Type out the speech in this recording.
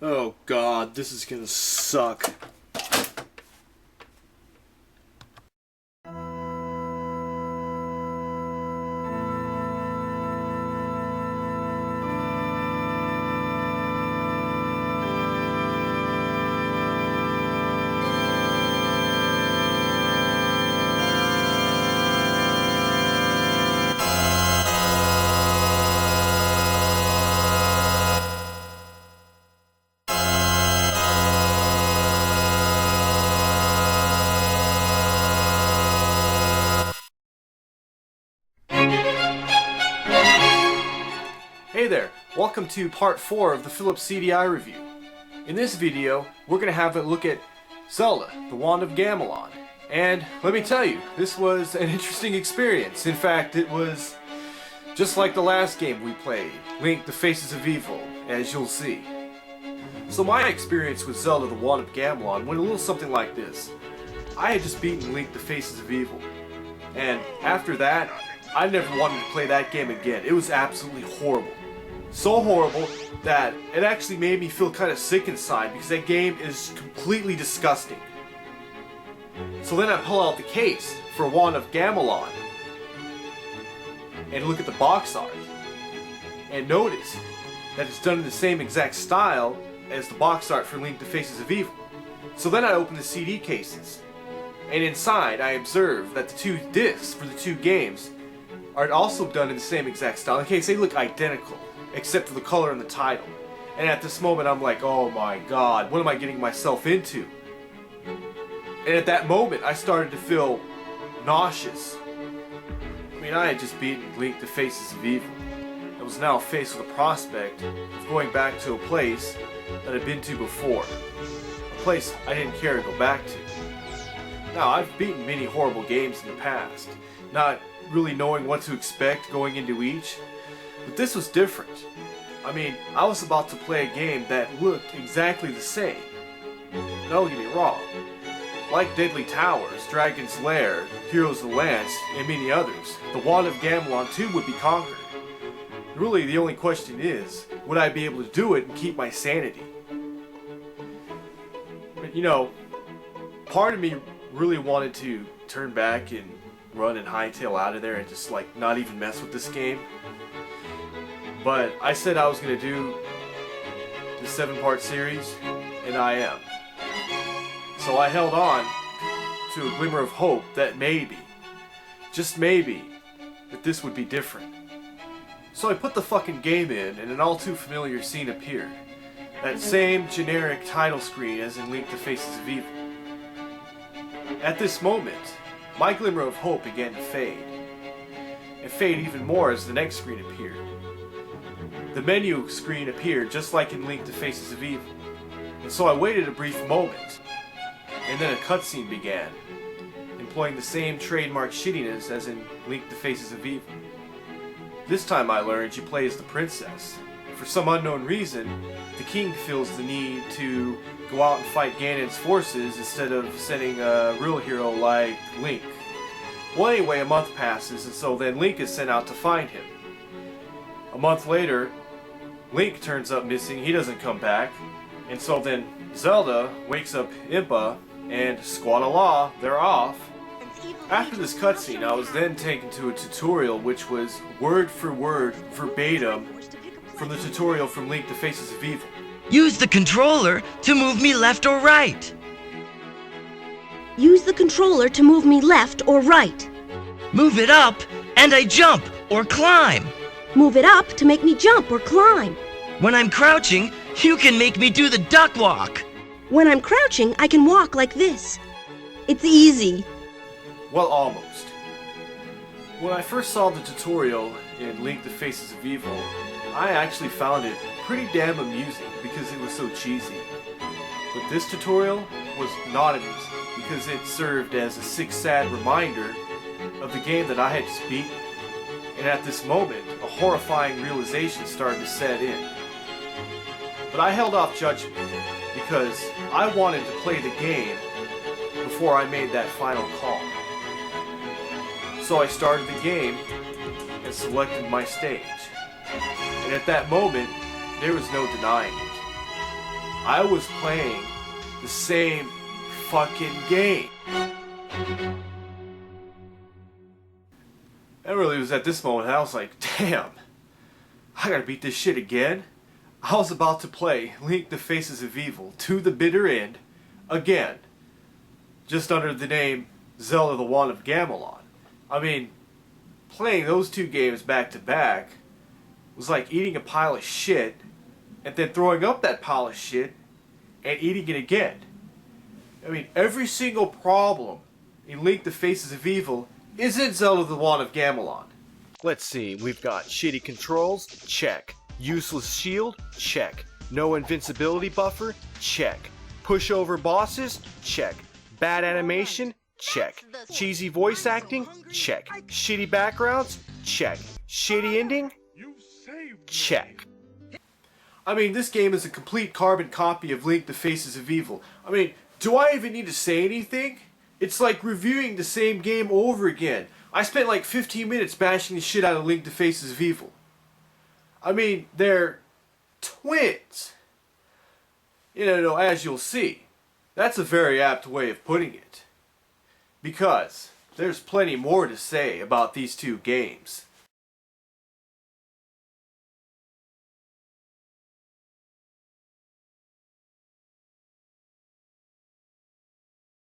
Oh god, this is gonna suck. Hey there, welcome to part 4 of the Philips CDI review. In this video, we're going to have a look at Zelda, the Wand of Gamelon. And let me tell you, this was an interesting experience. In fact, it was just like the last game we played, Link, the Faces of Evil, as you'll see. So my experience with Zelda, the Wand of Gamelon went a little something like this. I had just beaten Link, the Faces of Evil. And after that, I never wanted to play that game again. It was absolutely horrible. So horrible that it actually made me feel kind of sick inside because that game is completely disgusting. So then I pull out the case for Wand of Gamelon and look at the box art and notice that it's done in the same exact style as the box art for Link, the Faces of Evil. So then I open the CD cases and inside I observe that the two discs for the two games are also done in the same exact style. In case they look identical, except for the color and the title. And at this moment I'm like, oh my god, what am I getting myself into? And at that moment I started to feel nauseous. I mean, I had just beaten Link, the Faces of Evil. I was now faced with the prospect of going back to a place that I'd been to before. A place I didn't care to go back to. Now, I've beaten many horrible games in the past, not really knowing what to expect going into each. But this was different. I mean, I was about to play a game that looked exactly the same. Don't get me wrong. Like Deadly Towers, Dragon's Lair, Heroes of the Lance, and many others, the Wand of Gamelon too would be conquered. Really, the only question is, would I be able to do it and keep my sanity? But you know, part of me really wanted to turn back and run and hightail out of there and just like not even mess with this game. But I said I was going to do the 7-part series, and I am. So I held on to a glimmer of hope that maybe, just maybe, that this would be different. So I put the fucking game in, and an all too familiar scene appeared. That same generic title screen as in Link, the Faces of Evil. At this moment, my glimmer of hope began to fade. And fade even more as the next screen appeared. The menu screen appeared just like in Link, the Faces of Evil. And so I waited a brief moment, and then a cutscene began, employing the same trademark shittiness as in Link, the Faces of Evil. This time I learned you play as the princess. For some unknown reason, the king feels the need to go out and fight Ganon's forces instead of sending a real hero like Link. Well, anyway, a month passes, and so then Link is sent out to find him. A month later, Link turns up missing, he doesn't come back, and so then Zelda wakes up Impa, and squad-a-la, they're off. After this cutscene, I was then taken to a tutorial which was word for word, verbatim, from the tutorial from Link, the Faces of Evil. Use the controller to move me left or right. Use the controller to move me left or right. Move it up, and I jump or climb. Move it up to make me jump or climb. When I'm crouching, you can make me do the duck walk. When I'm crouching, I can walk like this. It's easy. Well, almost. When I first saw the tutorial in Link, the Faces of Evil, I actually found it pretty damn amusing because it was so cheesy. But this tutorial was not amusing because it served as a sick, sad reminder of the game that I had just beaten. And at this moment, a horrifying realization started to set in. But I held off judgment because I wanted to play the game before I made that final call. So I started the game and selected my stage. And at that moment, there was no denying it. I was playing the same fucking game. And really, it was at this moment I was like, damn, I gotta beat this shit again. I was about to play Link the Faces of Evil to the bitter end again, just under the name Zelda the Wand of Gamelon. I mean, playing those two games back to back was like eating a pile of shit and then throwing up that pile of shit and eating it again. I mean, every single problem in Link the Faces of Evil is in Zelda the Wand of Gamelon. Let's see, we've got shitty controls, check. Useless shield, check. No invincibility buffer, check. Pushover bosses, check. Bad animation, check. Cheesy voice acting, check. Shitty backgrounds, check. Shitty ending, check. I mean, this game is a complete carbon copy of Link the Faces of Evil. I mean, do I even need to say anything? It's like reviewing the same game over again. I spent like 15 minutes bashing the shit out of Link the Faces of Evil. I mean, they're twins. You know, as you'll see. That's a very apt way of putting it. Because there's plenty more to say about these two games.